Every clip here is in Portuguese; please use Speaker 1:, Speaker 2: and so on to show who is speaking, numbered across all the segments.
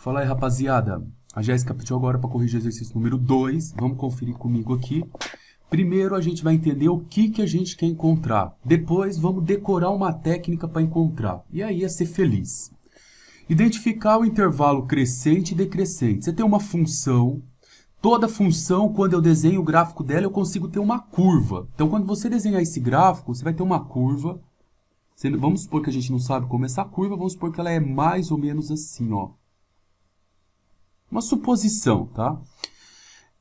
Speaker 1: Fala aí, rapaziada. A Jéssica pediu agora para corrigir o exercício número 2. Vamos conferir comigo aqui. Primeiro a gente vai entender o que a gente quer encontrar. Depois vamos decorar uma técnica para encontrar. E aí é ser feliz. Identificar o intervalo crescente e decrescente. Você tem uma função. Toda função, quando eu desenho o gráfico dela, eu consigo ter uma curva. Então, quando você desenhar esse gráfico, você vai ter uma curva. Vamos supor que a gente não sabe como é essa curva. Vamos supor que ela é mais ou menos assim, ó. Uma suposição, tá?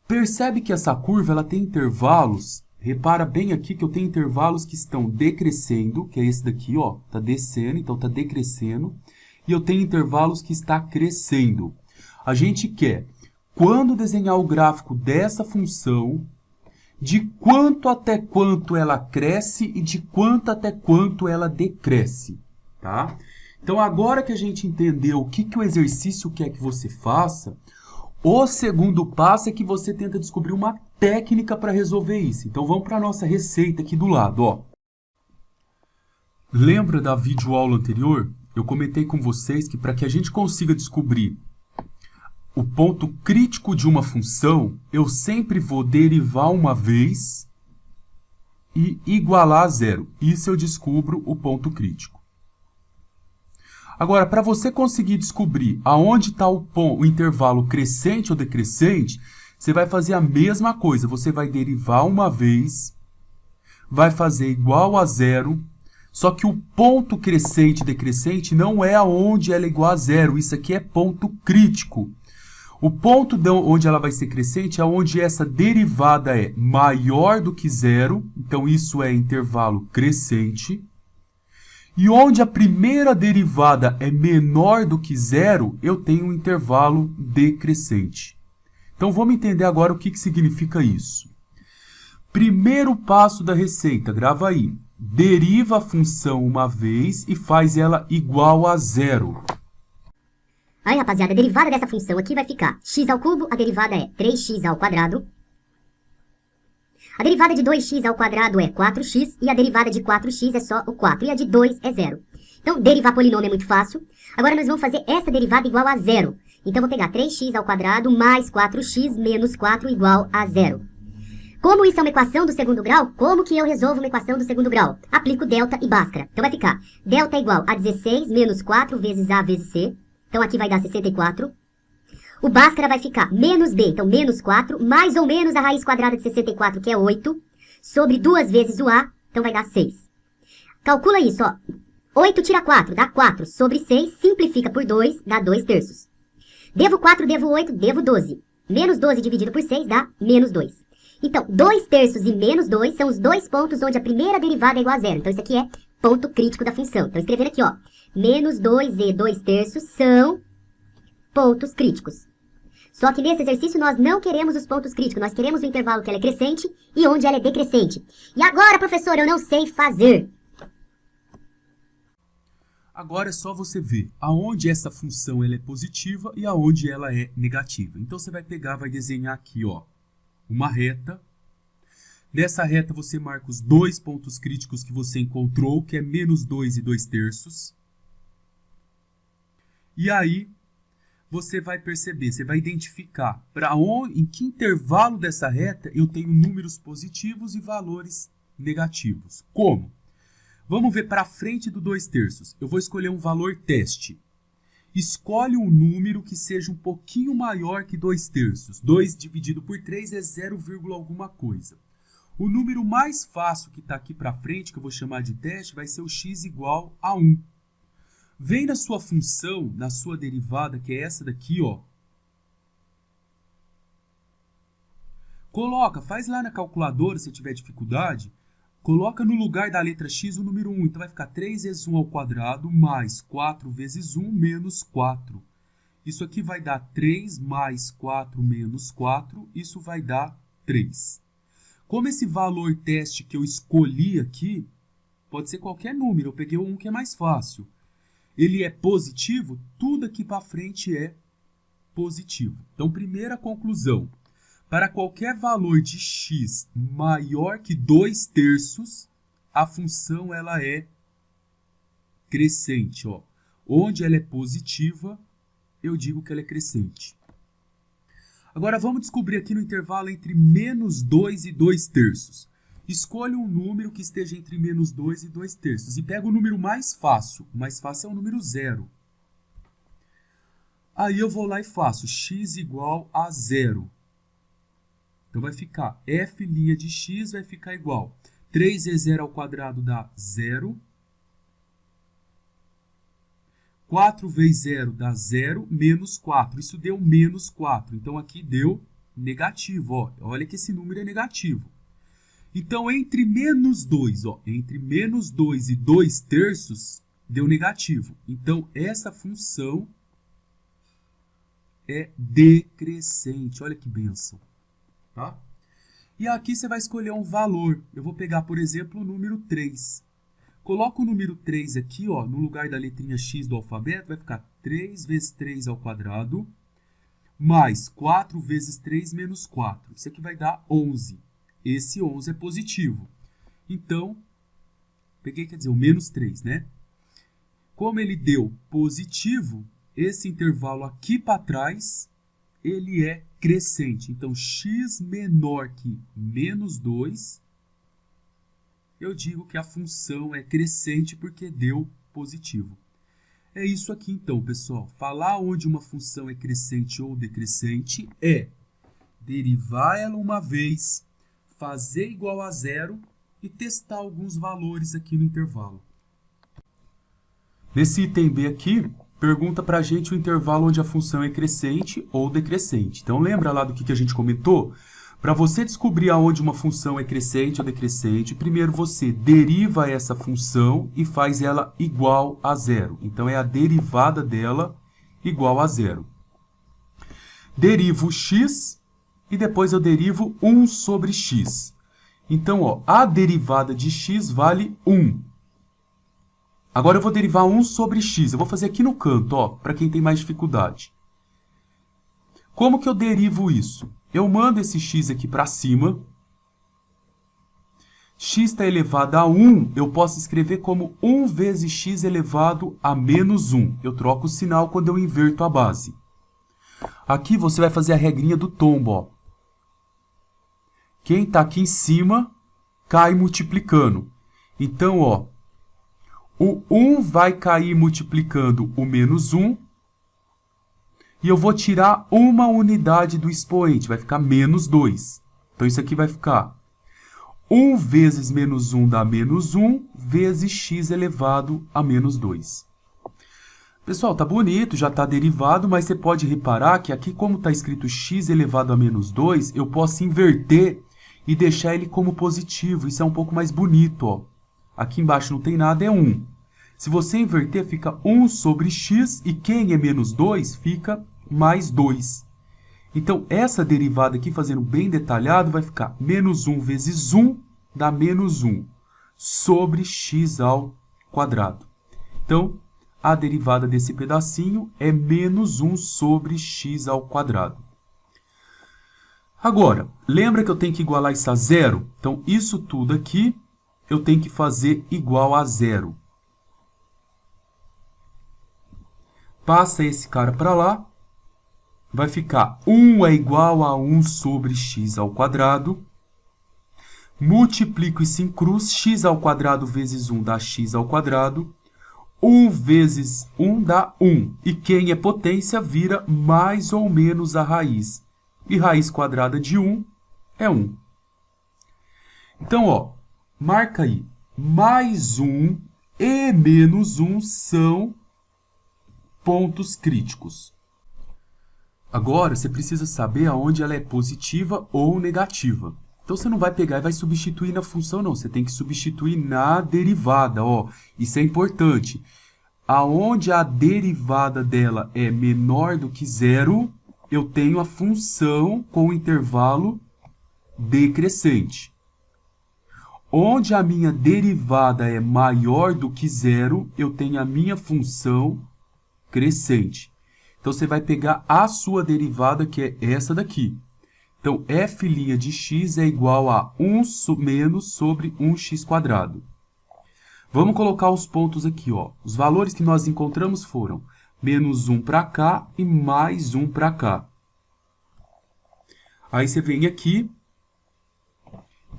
Speaker 1: Percebe que essa curva ela tem intervalos. Repara bem aqui que eu tenho intervalos que estão decrescendo, que é esse daqui, ó, tá descendo, então tá decrescendo. E eu tenho intervalos que está crescendo. A gente quer, quando desenhar o gráfico dessa função, de quanto até quanto ela cresce e de quanto até quanto ela decresce, tá? Então, agora que a gente entendeu o que o exercício quer que você faça, o segundo passo é que você tenta descobrir uma técnica para resolver isso. Então, vamos para a nossa receita aqui do lado, ó. Lembra da videoaula anterior? Eu comentei com vocês que para que a gente consiga descobrir o ponto crítico de uma função, eu sempre vou derivar uma vez e igualar a zero. Isso eu descubro o ponto crítico. Agora, para você conseguir descobrir aonde está o intervalo crescente ou decrescente, você vai fazer a mesma coisa. Você vai derivar uma vez, vai fazer igual a zero, só que o ponto crescente e decrescente não é aonde ela é igual a zero. Isso aqui é ponto crítico. O ponto onde ela vai ser crescente é onde essa derivada é maior do que zero. Então, isso é intervalo crescente. E onde a primeira derivada é menor do que zero, eu tenho um intervalo decrescente. Então, vamos entender agora o que significa isso. Primeiro passo da receita, grava aí. Deriva a função uma vez e faz ela igual a zero.
Speaker 2: Aí, rapaziada, a derivada dessa função aqui vai ficar x ao cubo, a derivada é 3x ao quadrado. A derivada de 2x ao quadrado é 4x, e a derivada de 4x é só o 4, e a de 2 é 0. Então, derivar polinômio é muito fácil. Agora, nós vamos fazer essa derivada igual a zero. Então, vou pegar 3x ao quadrado mais 4x menos 4 igual a zero. Como isso é uma equação do segundo grau, como que eu resolvo uma equação do segundo grau? Aplico delta e Bhaskara. Então, vai ficar delta igual a 16 menos 4 vezes a vezes c. Então, aqui vai dar 64. O Bhaskara vai ficar menos b, então menos 4, mais ou menos a raiz quadrada de 64, que é 8, sobre 2 vezes o a, então vai dar 6. Calcula isso, ó. 8 tira 4, dá 4, sobre 6, simplifica por 2, dá 2 terços. Devo 4, devo 8, devo 12. Menos 12 dividido por 6 dá menos 2. Então, 2 terços e menos 2 são os dois pontos onde a primeira derivada é igual a zero. Então, isso aqui é ponto crítico da função. Então, escrevendo aqui, ó, menos 2 e 2 terços são pontos críticos. Só que nesse exercício nós não queremos os pontos críticos, nós queremos o intervalo que ela é crescente e onde ela é decrescente. E agora, professor, eu não sei fazer.
Speaker 1: Agora é só você ver aonde essa função ela é positiva e aonde ela é negativa. Então você vai pegar, vai desenhar aqui, ó, uma reta. Nessa reta você marca os dois pontos críticos que você encontrou, que é menos 2 e 2 terços. E aí você vai perceber, você vai identificar em que intervalo dessa reta eu tenho números positivos e valores negativos. Como? Vamos ver para frente do 2 terços. Eu vou escolher um valor teste. Escolhe um número que seja um pouquinho maior que 2 terços. 2 dividido por 3 é 0, alguma coisa. O número mais fácil que está aqui para frente, que eu vou chamar de teste, vai ser o x igual a 1. Vem na sua função, na sua derivada, que é essa daqui, ó. Coloca, faz lá na calculadora, se tiver dificuldade. Coloca no lugar da letra x o número 1. Então vai ficar 3 vezes 1 ao quadrado mais 4 vezes 1 menos 4. Isso aqui vai dar 3 mais 4 menos 4. Isso vai dar 3. Como esse valor teste que eu escolhi aqui, pode ser qualquer número. Eu peguei um que é mais fácil. Ele é positivo, tudo aqui para frente é positivo. Então, primeira conclusão. Para qualquer valor de x maior que 2 terços, a função ela é crescente. Ó. Onde ela é positiva, eu digo que ela é crescente. Agora vamos descobrir aqui no intervalo entre menos 2 e 2/3. Escolha um número que esteja entre menos 2 e 2/3 e pega o número mais fácil. O mais fácil é o número 0. Aí eu vou lá e faço x igual a 0. Então vai ficar f' de x vai ficar igual 3 vezes 0 ao quadrado dá 0. 4 vezes 0 dá 0, menos 4. Isso deu menos 4. Então, aqui deu negativo. Ó. Olha que esse número é negativo. Então, entre menos 2, entre menos 2 e 2/3, deu negativo. Então, essa função é decrescente. Olha que bênção. Tá? E aqui você vai escolher um valor. Eu vou pegar, por exemplo, o número 3. Coloca o número 3 aqui, no lugar da letrinha x do alfabeto, vai ficar 3 vezes 3 ao quadrado, mais 4 vezes 3 menos 4. Isso aqui vai dar 11. Esse 11 é positivo. Então, peguei, quer dizer, o menos 3, né? Como ele deu positivo, esse intervalo aqui para trás, ele é crescente. Então, x menor que menos 2, eu digo que a função é crescente porque deu positivo. É isso aqui então, pessoal. Falar onde uma função é crescente ou decrescente é derivar ela uma vez, fazer igual a 0 e testar alguns valores aqui no intervalo. Nesse item B aqui, pergunta para a gente o intervalo onde a função é crescente ou decrescente. Então, lembra lá do que a gente comentou? Para você descobrir aonde uma função é crescente ou decrescente, primeiro você deriva essa função e faz ela igual a 0. Então, é a derivada dela igual a 0. Derivo x e depois eu derivo 1 sobre x. Então, a derivada de x vale 1. Agora eu vou derivar 1 sobre x. Eu vou fazer aqui no canto, para quem tem mais dificuldade. Como que eu derivo isso? Eu mando esse x aqui para cima. X está elevado a 1, eu posso escrever como 1 vezes x elevado a menos 1. Eu troco o sinal quando eu inverto a base. Aqui você vai fazer a regrinha do tombo. Quem está aqui em cima cai multiplicando. Então, o 1 vai cair multiplicando o menos 1. E eu vou tirar uma unidade do expoente, vai ficar menos 2. Então, isso aqui vai ficar 1 vezes menos 1 dá menos 1, vezes x elevado a menos 2. Pessoal, tá bonito, já está derivado, mas você pode reparar que aqui, como está escrito x elevado a menos 2, eu posso inverter e deixar ele como positivo. Isso é um pouco mais bonito. Aqui embaixo não tem nada, é 1. Se você inverter, fica 1 sobre x, e quem é menos 2 fica mais 2. Então, essa derivada aqui, fazendo bem detalhado, vai ficar menos 1 vezes 1 dá menos 1 sobre x ao quadrado. Então, a derivada desse pedacinho é menos 1 sobre x ao quadrado. Agora, lembra que eu tenho que igualar isso a 0? Então, isso tudo aqui eu tenho que fazer igual a 0. Passa esse cara para lá, vai ficar 1 é igual a 1 sobre x ao quadrado. Multiplico isso em cruz, x ao quadrado vezes 1 dá x ao quadrado. 1 vezes 1 dá 1. E quem é potência vira mais ou menos a raiz. E raiz quadrada de 1 é 1. Então, marca aí. Mais 1 e menos 1 são pontos críticos. Agora, você precisa saber aonde ela é positiva ou negativa. Então, você não vai pegar e vai substituir na função, não. Você tem que substituir na derivada. Isso é importante. Aonde a derivada dela é menor do que 0, eu tenho a função com o intervalo decrescente. Onde a minha derivada é maior do que 0, eu tenho a minha função crescente. Então, você vai pegar a sua derivada, que é essa daqui. Então, f' de x é igual a 1 menos sobre 1x². Vamos colocar os pontos aqui. Os valores que nós encontramos foram menos 1 para cá e mais 1 para cá. Aí você vem aqui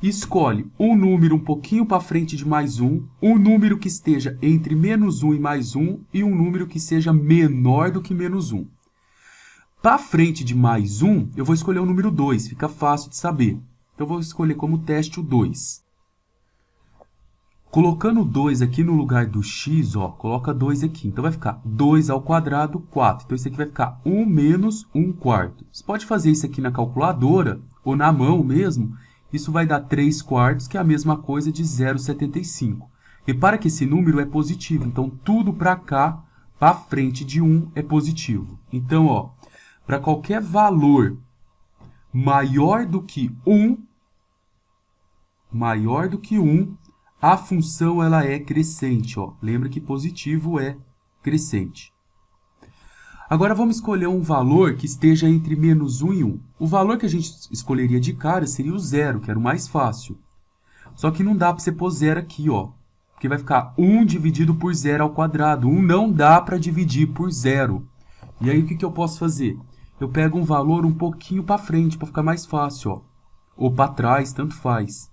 Speaker 1: e escolhe um número um pouquinho para frente de mais um número que esteja entre menos 1 e mais 1 e um número que seja menor do que menos 1. Para frente de mais 1, eu vou escolher o número 2, fica fácil de saber. Então, eu vou escolher como teste o 2. Colocando o 2 aqui no lugar do x, ó, coloca 2 aqui. Então, vai ficar 2 ao quadrado, 4. Então, isso aqui vai ficar 1 menos 1 quarto. Você pode fazer isso aqui na calculadora ou na mão mesmo. Isso vai dar 3 quartos, que é a mesma coisa de 0,75. Repara que esse número é positivo. Então, tudo para cá, para frente de 1, é positivo. Então, ó, para qualquer valor maior do que 1, a função ela é crescente. Ó. Lembra que positivo é crescente. Agora, vamos escolher um valor que esteja entre menos 1 e 1. O valor que a gente escolheria de cara seria o 0, que era o mais fácil. Só que não dá para você pôr 0 aqui, ó, porque vai ficar 1 dividido por 0 ao quadrado. 1 não dá para dividir por 0. E aí, o que eu posso fazer? Eu pego um valor um pouquinho para frente, para ficar mais fácil, ó. Ou para trás, tanto faz.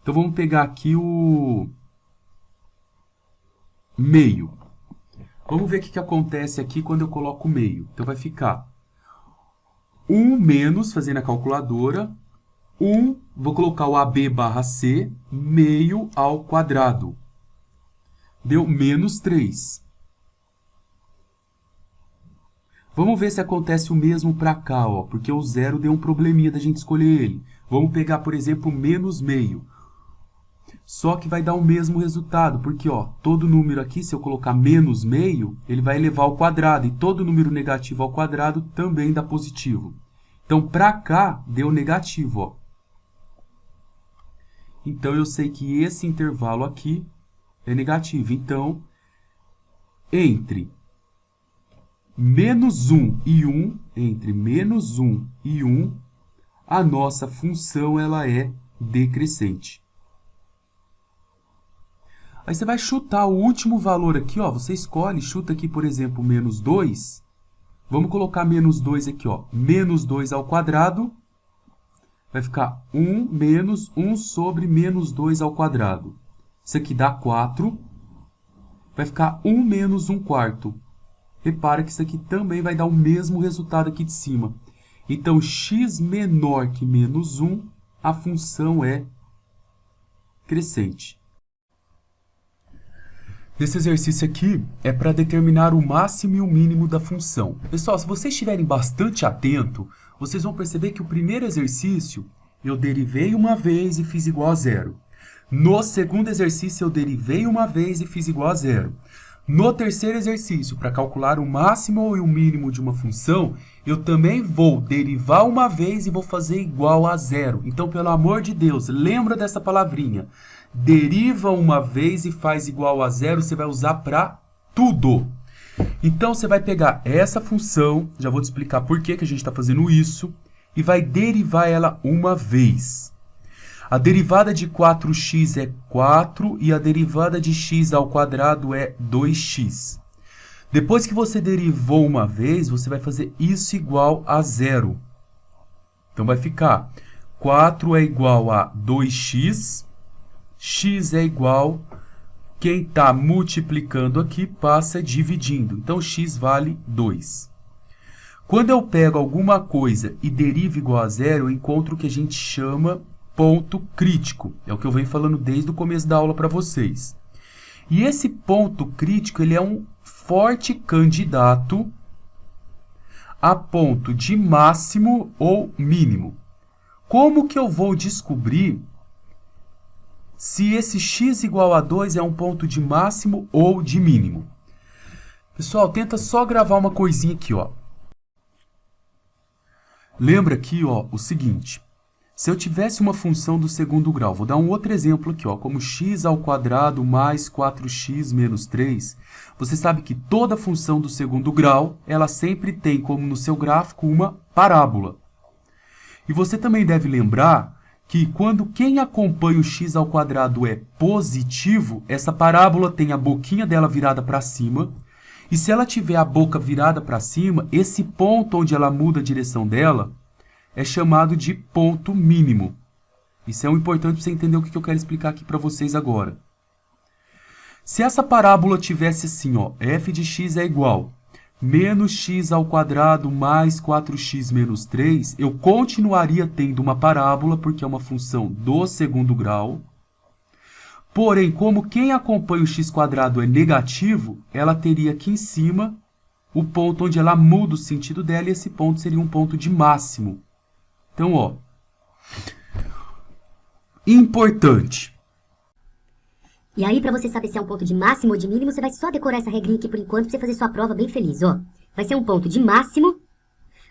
Speaker 1: Então, vamos pegar aqui o meio. Vamos ver o que acontece aqui quando eu coloco meio. Então, vai ficar 1 menos, fazendo a calculadora, 1, vou colocar o AB barra C, meio ao quadrado. Deu menos 3. Vamos ver se acontece o mesmo para cá, ó, porque o 0 deu um probleminha da gente escolher ele. Vamos pegar, por exemplo, menos meio. Só que vai dar o mesmo resultado, porque ó, todo número aqui, se eu colocar menos meio, ele vai elevar ao quadrado. E todo número negativo ao quadrado também dá positivo. Então, para cá, deu negativo. Ó. Então, eu sei que esse intervalo aqui é negativo. Então, entre menos 1 e 1, a nossa função ela é decrescente. Aí você vai chutar o último valor aqui, ó. Você escolhe, chuta aqui, por exemplo, menos 2. Vamos colocar menos 2 aqui, ó. Menos 2 ao quadrado vai ficar 1 menos 1 sobre menos 2 ao quadrado. Isso aqui dá 4. Vai ficar 1 menos 1 quarto. Repara que isso aqui também vai dar o mesmo resultado aqui de cima. Então, x menor que menos 1, a função é crescente. Esse exercício aqui é para determinar o máximo e o mínimo da função. Pessoal, se vocês estiverem bastante atentos, vocês vão perceber que o primeiro exercício eu derivei uma vez e fiz igual a 0. No segundo exercício eu derivei uma vez e fiz igual a 0. No terceiro exercício, para calcular o máximo e o mínimo de uma função, eu também vou derivar uma vez e vou fazer igual a 0. Então, pelo amor de Deus, lembra dessa palavrinha. Deriva uma vez e faz igual a 0, você vai usar para tudo. Então, você vai pegar essa função, já vou te explicar por que a gente está fazendo isso, e vai derivar ela uma vez. A derivada de 4x é 4 e a derivada de x ao quadrado é 2x. Depois que você derivou uma vez, você vai fazer isso igual a 0. Então, vai ficar 4 é igual a 2x, x é igual, quem está multiplicando aqui passa dividindo. Então, x vale 2. Quando eu pego alguma coisa e derivo igual a 0, eu encontro o que a gente chama ponto crítico. É o que eu venho falando desde o começo da aula para vocês. E esse ponto crítico ele é um forte candidato a ponto de máximo ou mínimo. Como que eu vou descobrir se esse x igual a 2 é um ponto de máximo ou de mínimo? Pessoal, tenta só gravar uma coisinha aqui, ó. Lembra aqui, ó, o seguinte. Se eu tivesse uma função do segundo grau, vou dar um outro exemplo aqui, ó, como x ao quadrado mais 4x menos 3. Você sabe que toda função do segundo grau, ela sempre tem como no seu gráfico uma parábola. E você também deve lembrar que quando quem acompanha o x ao quadrado é positivo, essa parábola tem a boquinha dela virada para cima E se ela tiver a boca virada para cima, esse ponto onde ela muda a direção dela é chamado de ponto mínimo. Isso é importante para você entender o que eu quero explicar aqui para vocês agora. Se essa parábola tivesse assim, ó, f de x é igual menos x ao quadrado mais 4x menos 3, eu continuaria tendo uma parábola, porque é uma função do segundo grau. Porém, como quem acompanha o x quadrado é negativo, ela teria aqui em cima o ponto onde ela muda o sentido dela, e esse ponto seria um ponto de máximo. Então, ó, importante.
Speaker 2: E aí, para você saber se é um ponto de máximo ou de mínimo, você vai só decorar essa regrinha aqui por enquanto, para você fazer sua prova bem feliz, ó. Vai ser um ponto de máximo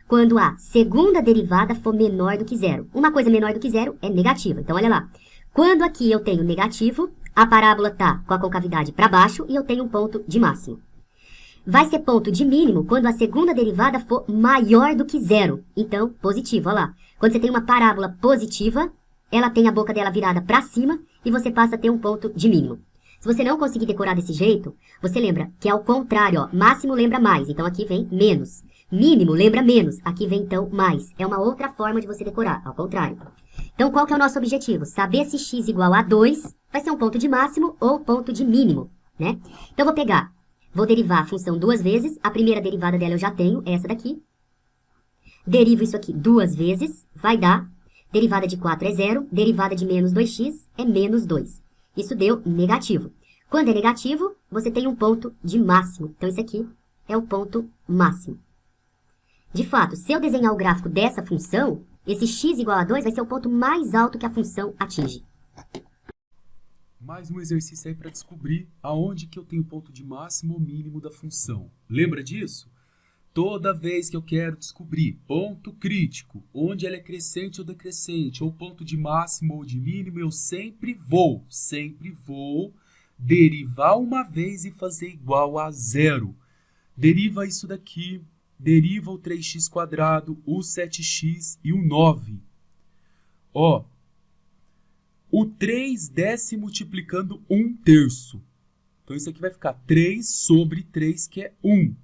Speaker 2: quando a segunda derivada for menor do que zero. Uma coisa menor do que zero é negativa. Então, olha lá. Quando aqui eu tenho negativo, a parábola está com a concavidade para baixo e eu tenho um ponto de máximo. Vai ser ponto de mínimo quando a segunda derivada for maior do que zero. Então, positivo, olha lá. Quando você tem uma parábola positiva, ela tem a boca dela virada para cima e você passa a ter um ponto de mínimo. Se você não conseguir decorar desse jeito, você lembra que é o contrário, ó. Máximo lembra mais, então aqui vem menos. Mínimo lembra menos, aqui vem então mais. É uma outra forma de você decorar, ao contrário. Então qual que é o nosso objetivo? Saber se x igual a 2 vai ser um ponto de máximo ou ponto de mínimo, né? Então vou derivar a função duas vezes, a primeira derivada dela eu já tenho, essa daqui. Derivo isso aqui duas vezes, vai dar, derivada de 4 é 0, derivada de menos 2x é menos 2. Isso deu negativo. Quando é negativo, você tem um ponto de máximo. Então, esse aqui é o ponto máximo. De fato, se eu desenhar o gráfico dessa função, esse x igual a 2 vai ser o ponto mais alto que a função atinge.
Speaker 1: Mais um exercício aí para descobrir aonde que eu tenho ponto de máximo ou mínimo da função. Lembra disso? Toda vez que eu quero descobrir ponto crítico, onde ela é crescente ou decrescente, ou ponto de máximo ou de mínimo, eu sempre vou derivar uma vez e fazer igual a zero. Deriva isso daqui, deriva o 3x², o 7x e o 9. Ó, o 3 desce multiplicando 1/3. Então isso aqui vai ficar 3 sobre 3, que é 1.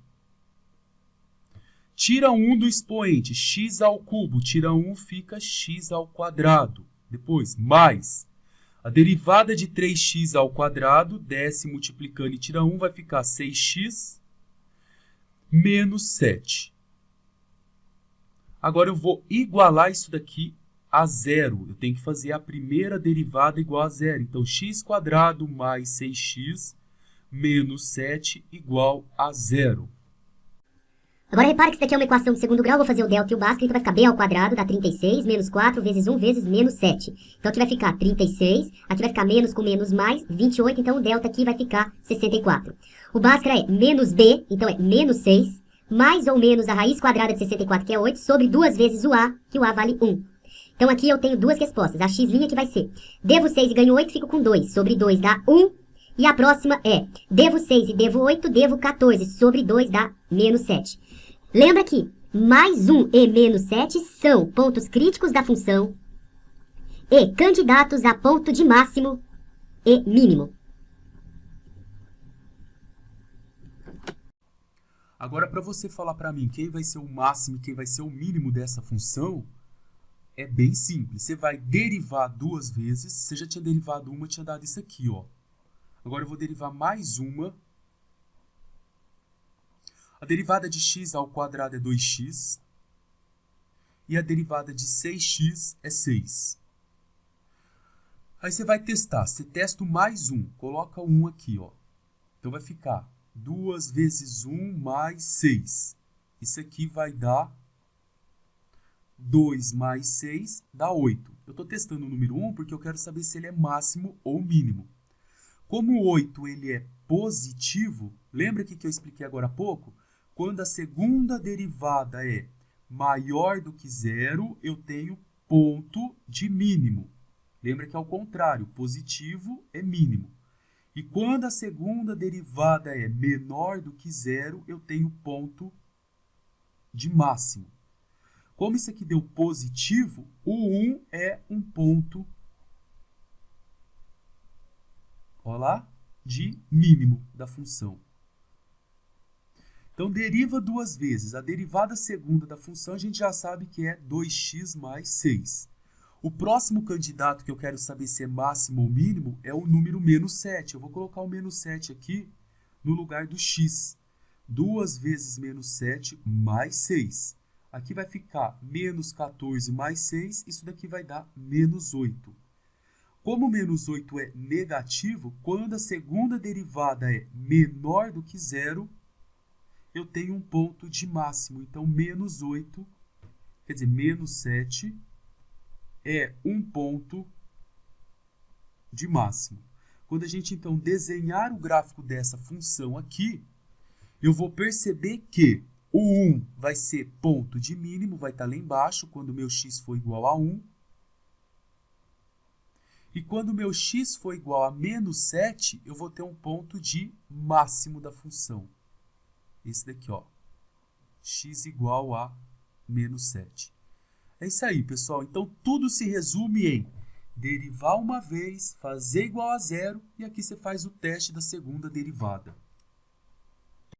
Speaker 1: Tira 1 do expoente, x ao cubo, tira 1, fica x ao quadrado. Depois, mais. A derivada de 3x ao quadrado, desce multiplicando e tira 1, vai ficar 6x menos 7. Agora eu vou igualar isso daqui a zero. Eu tenho que fazer a primeira derivada igual a zero. Então, x² mais 6x menos 7 igual a zero.
Speaker 2: Agora repare que isso daqui é uma equação de segundo grau, vou fazer o delta e o básico, então vai ficar b ao quadrado, dá 36, menos 4 vezes 1 vezes menos 7. Então aqui vai ficar 36, aqui vai ficar menos com menos mais, 28, então o delta aqui vai ficar 64. O bhaskara é menos b, então é menos 6, mais ou menos a raiz quadrada de 64, que é 8, sobre 2 vezes o a, que o a vale 1. Então aqui eu tenho duas respostas, a x' que vai ser, devo 6 e ganho 8, fico com 2, sobre 2 dá 1, e a próxima é, devo 6 e devo 8, devo 14, sobre 2 dá menos 7. Lembra que mais 1 e menos 7 são pontos críticos da função e candidatos a ponto de máximo e mínimo.
Speaker 1: Agora, para você falar para mim quem vai ser o máximo e quem vai ser o mínimo dessa função, é bem simples. Você vai derivar duas vezes. Você já tinha derivado uma, tinha dado isso aqui, ó. Agora eu vou derivar mais uma. A derivada de x ao quadrado é 2x. E a derivada de 6x é 6. Aí você vai testar. Você testa o mais 1. Coloca 1 aqui, ó. Então vai ficar 2 vezes 1 mais 6. Isso aqui vai dar 2 mais 6 dá 8. Eu estou testando o número 1 porque eu quero saber se ele é máximo ou mínimo. Como o 8 ele é positivo, lembra que eu expliquei agora há pouco? Quando a segunda derivada é maior do que zero, eu tenho ponto de mínimo. Lembra que é o contrário, positivo é mínimo. E quando a segunda derivada é menor do que zero, eu tenho ponto de máximo. Como isso aqui deu positivo, o 1 é um ponto, olha lá, de mínimo da função. Então, deriva duas vezes. A derivada segunda da função a gente já sabe que é 2x mais 6. O próximo candidato que eu quero saber se é máximo ou mínimo é o número menos 7. Eu vou colocar o menos 7 aqui no lugar do x. 2 vezes menos 7 mais 6. Aqui vai ficar menos 14 mais 6, isso daqui vai dar menos 8. Como menos 8 é negativo, quando a segunda derivada é menor do que zero, eu tenho um ponto de máximo. Então, menos 8, quer dizer, menos 7 é um ponto de máximo. Quando a gente, então, desenhar o gráfico dessa função aqui, eu vou perceber que o 1 vai ser ponto de mínimo, vai estar lá embaixo, quando o meu x for igual a 1. E quando o meu x for igual a menos 7, eu vou ter um ponto de máximo da função. Esse daqui, ó, x igual a menos 7. É isso aí, pessoal. Então, tudo se resume em derivar uma vez, fazer igual a zero, e aqui você faz o teste da segunda derivada.